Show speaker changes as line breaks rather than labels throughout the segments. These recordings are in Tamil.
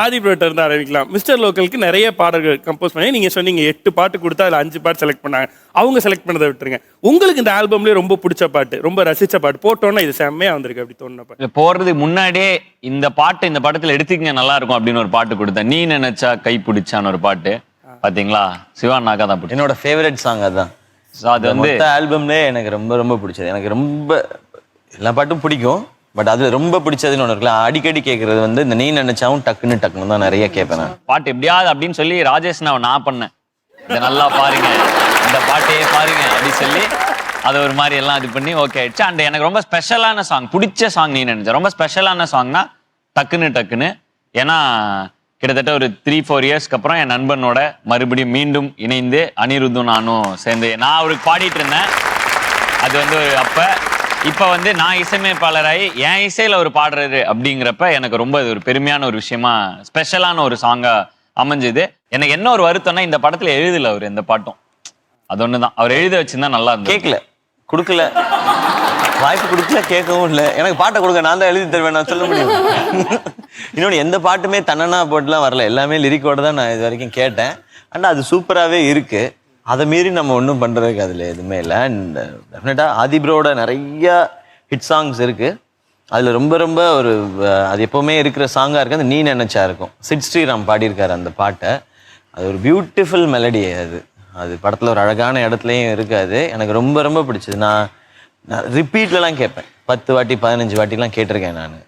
ஆதி ப்ரோட்ட இருந்து ஆரம்பிக்கலாம். மிஸ்டர் லோக்கலுக்கு நிறைய பாடல்கள் கம்போஸ் பண்ணி நீங்க சொன்னீங்க 8 பாட்டு கொடுத்தா அதுல 5 பாட்டு செலக்ட் பண்ணாங்க. அவங்க செலக்ட் பண்ணதை விட்டுருங்க. உங்களுக்கு இந்த ஆல்பம்லயே ரொம்ப பிடிச்ச பாட்டு, ரொம்ப ரசிச்ச பாட்டு போட்டோன்னா இது செம்மையா வந்திருக்கு அப்படி தோணுன பாட்டு.
போறதுக்கு முன்னாடியே இந்த பாட்டு இந்த படத்துல எடுத்துக்கங்க நல்லா இருக்கும் அப்படின்னு ஒரு பாட்டு கொடுத்தேன். நீ நினைச்சா கை பிடிச்சான்னு ஒரு பாட்டு பாத்தீங்களா, சிவா நாக்கா தான் பிடிச்ச
என்னோட ஃபேவரட் சாங் அதுதான்.
அது வந்து
ஆல்பம்லேயே எனக்கு ரொம்ப ரொம்ப பிடிச்சது. எனக்கு ரொம்ப எல்லா பாட்டும் பிடிக்கும், பட் அதுல ரொம்ப பிடிச்சதுன்னு ஒன்று இருக்குல்ல, அடிக்கடி கேட்கறது வந்து இந்த நீ நினைச்சாவும் டக்குன்னு தான் நிறைய கேட்பேன் நான்.
பாட்டு எப்படியாவது அப்படின்னு சொல்லி ராஜேஷ் நான் பண்ணேன், இதை நல்லா பாருங்க, இந்த பாட்டையே பாருங்க அப்படின்னு சொல்லி அதை ஒரு மாதிரி எல்லாம் இது பண்ணி ஓகே ஆயிடுச்சு. அண்ட் எனக்கு ரொம்ப ஸ்பெஷலான சாங், பிடிச்ச சாங் நீ நினைச்சேன். ரொம்ப ஸ்பெஷலான சாங்னா டக்குன்னு ஏன்னா கிட்டத்தட்ட ஒரு 3-4 இயர்ஸ்க்கு அப்புறம் என் நண்பனோட மறுபடியும் மீண்டும் இணைந்து அனிருத்தும் நானும் சேர்ந்து நான் அவருக்கு பாடிட்டு இருந்தேன். அது வந்து இப்போ வந்து நான் இசையமைப்பாளராகி என் இசையில் அவர் பாடுறாரு அப்படிங்கிறப்ப எனக்கு ரொம்ப ஒரு பெருமையான ஒரு விஷயமா ஸ்பெஷலான ஒரு சாங்கா அமைஞ்சுது. எனக்கு என்ன ஒரு வருத்தம்னா இந்த படத்துல எழுதல அவர் எந்த பாட்டும். அது ஒண்ணுதான், அவர் எழுத வச்சிருந்தா நல்லா இருந்தது.
கேட்கல, கொடுக்கல, வாய்ப்பு கொடுக்கல, கேட்கவும் இல்லை. எனக்கு பாட்டை கொடுக்க நான் தான் எழுதி தருவேன், நான் சொல்ல முடியும். இன்னொன்று எந்த பாட்டுமே தன்னனா போட்டுலாம் வரல, எல்லாமே லிரிக்கோட தான் நான் இது வரைக்கும் கேட்டேன். ஆனால் அது சூப்பராகவே இருக்கு. அதை மீறி நம்ம ஒன்றும் பண்ணுறதுக்கு அதில் எதுவுமே இல்லை. அண்ட் டெஃபினட்டாக ஆதி ப்ரோட நிறைய ஹிட் சாங்ஸ் இருக்குது. அதில் ரொம்ப ரொம்ப ஒரு அது எப்போவுமே இருக்கிற சாங்காக இருக்குது அந்த நீ நினைச்சா இருக்கும். சிட் ஸ்ரீராம் பாடியிருக்காரு அந்த பாட்டை. அது ஒரு பியூட்டிஃபுல் மெலடி. அது படத்தில் ஒரு அழகான இடத்துலையும் இருக்காது. எனக்கு ரொம்ப ரொம்ப பிடிச்சது. நான் ரிப்பீட்லலாம் கேட்பேன், 10 வாட்டி 15 வாட்டிலாம் கேட்டிருக்கேன் நான்.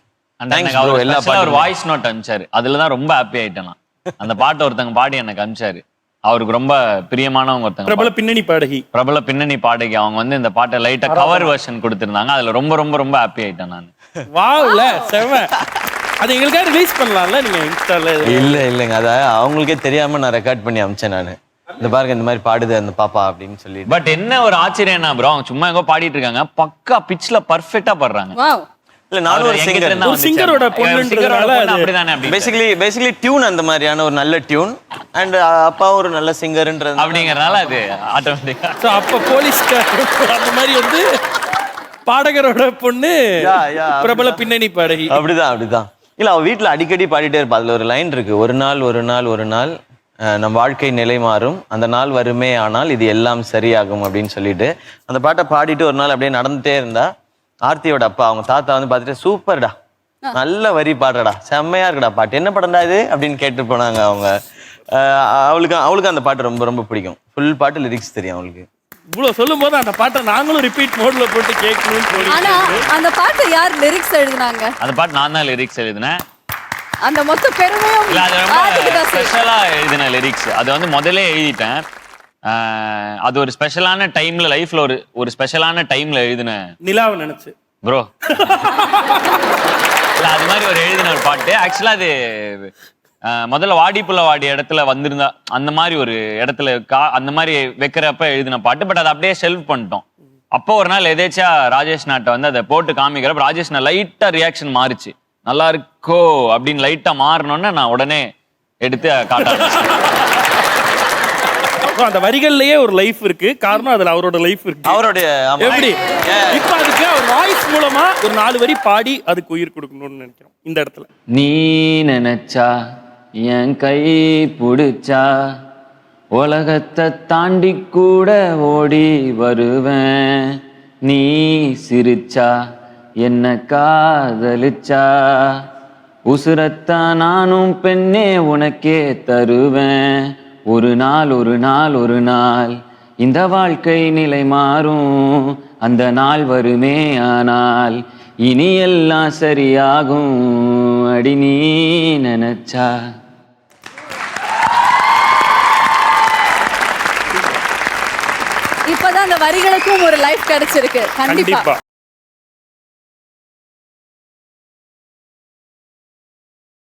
எல்லா பாட்டும் ஒரு வாய்ஸ் நோட் அனுப்பிச்சாரு, அதுல தான் ரொம்ப ஹாப்பி ஆயிட்டேன் நான். அந்த பாட்டை ஒருத்தங்க பாடி எனக்கு அனுப்பிச்சாரு. அவருக்கு ரொம்ப பிரியமானவங்க ஒருத்தங்க, பிரபல பின்னணி பாடகி. அவங்க வந்து இந்த பாட்டை லைட்டா கவர் வெர்ஷன் கொடுத்திருந்தாங்க. அதுல ரொம்ப ரொம்ப ரொம்ப ஹாப்பி ஆயிட்டேன் நான்.
வாவ்ல செம. அது எங்களுக்காக ரிலீஸ் பண்ணலாம்ல நீங்க இன்ஸ்டால?
இல்லைங்க, அதை அவங்களுக்கே தெரியாம நான் ரெக்கார்ட் பண்ணி அனுப்பிச்சேன் நான். இந்த பாருங்க இந்த மாதிரி பாடுது அந்த பாப்பா அப்படின்னு சொல்லி.
பட் என்ன ஒரு ஆச்சரியம்னா ப்ரோ, அவங்க சும்மா எங்கோ பாடிட்டு இருக்காங்க, பக்கா பிட்ச்ல பர்ஃபெக்ட்டா பாடுறாங்க.
இல்ல நானும் ஒரு
சிங்கரோட பொண்ணுன்றதால
அப்படிதானே.
பேசிக்கலி டியூன் அந்த மாதிரியான ஒரு நல்ல டியூன் அண்ட் அப்பா ஒரு நல்ல சிங்கர்ன்றது
அப்படிங்கறதால அது ஆட்டோமேட்டிக்கா.
சோ அப்ப போலீஸ் அந்த மாதிரி வந்து பாடகரோட பொண்ணு பிரபல பின்னணி பாடகி.
அப்படிதான். இல்ல அவ வீட்டுல அடிக்கடி பாடிட்டே இருப்பா. அதுல ஒரு லைன் இருக்கு, ஒரு நாள் நம் வாழ்க்கை நிலை மாறும், அந்த நாள் வருமே ஆனால் இது எல்லாம் சரியாகும் அப்படின்னு சொல்லிட்டு அந்த பாட்டை பாடிட்டு ஒரு நாள் அப்படியே நடந்துட்டே இருந்தா ஆர்த்தியோட அப்பா அவங்க தாத்தா வந்து பார்த்துட்டு சூப்பர்டா, நல்ல வரி பாடுறடா, செம்மையா இருக்குடா பாட்டு, என்ன படம்டா இது அப்படின்னு கேட்டு போனாங்க அவங்க. அவளுக்கு அந்த பாட்டு ரொம்ப ரொம்ப பிடிக்கும். ஃபுல் பாட்டு லிரிக்ஸ் தெரியும் அவளுக்கு.
இவ்வளவு சொல்லும் போது அந்த பாட்டை நாங்களும் ரிப்பீட் மோட்ல போட்டு கேட்கணும்னு சொல்லி.
ஆனா அந்த பாட்டு யார் லிரிக்ஸ் எழுதுனாங்க?
அந்த பாட்டு நான் தான் லிரிக்ஸ் எழுதினேன்.
அந்த மொத்த பெருமையும்
ஸ்பெஷலா எழுதின லிரிக்ஸ். அது வந்து முதல்ல எழுதிட்டேன். அது ஒரு ஸ்பெஷலான டைம்ல, லைஃப்ல ஒரு ஸ்பெஷலான டைம்ல எழுதின
நிலாவை நினைச்சு
ப்ரோ. இல்ல அது மாதிரி ஒரு எழுதின ஒரு பாட்டு. ஆக்சுவலா அது முதல்ல வாடிப்புள்ள வாடி இடத்துல வந்திருந்தா அந்த மாதிரி ஒரு இடத்துல அந்த மாதிரி வைக்கிறப்ப எழுதின பாட்டு. பட் அதை அப்படியே ஷெல்வ் பண்ணிட்டோம். அப்போ ஒரு நாள் எதேச்சா ராஜேஷ் நாட்டை வந்து அதை போட்டு காமிக்கிறப்ப ராஜேஷ் லைட்டா ரியாக்ஷன் மாறிச்சு, நல்லா இருக்கோ அப்படின்னு லைட்டா மாறணும்னு நான் உடனே எடுத்து காட்ட.
அந்த வரிகள்லயே ஒரு லைஃப் இருக்கு, காரணம் அதுல அவரோட லைஃப் இருக்கு.
அவருடைய
எப்படி இப்ப அதுக்கு அவர் வாய்ஸ் மூலமா ஒரு 4 வரி பாடி அதுக்கு உயிர் கொடுக்கணும்னு நினைக்கிறோம் இந்த இடத்துல.
நீ நினைச்சா என் கை பிடிச்சா உலகத்தை தாண்டி கூட ஓடி வருவேன், நீ சிரிச்சா என்ன காதலிச்சா உசுரத்தான் நானும் பெண்ணே உனக்கே தருவேன், ஒரு நாள் இந்த வாழ்க்கை நிலை மாறும், அந்த நாள் வருமே ஆனால் இனி எல்லாம் சரியாகும், அடி நீ நினைச்சா.
இப்பதான் அந்த வரிகளுக்கும் ஒரு லைஃப் கிடைச்சிருக்கு. கண்டிப்பா.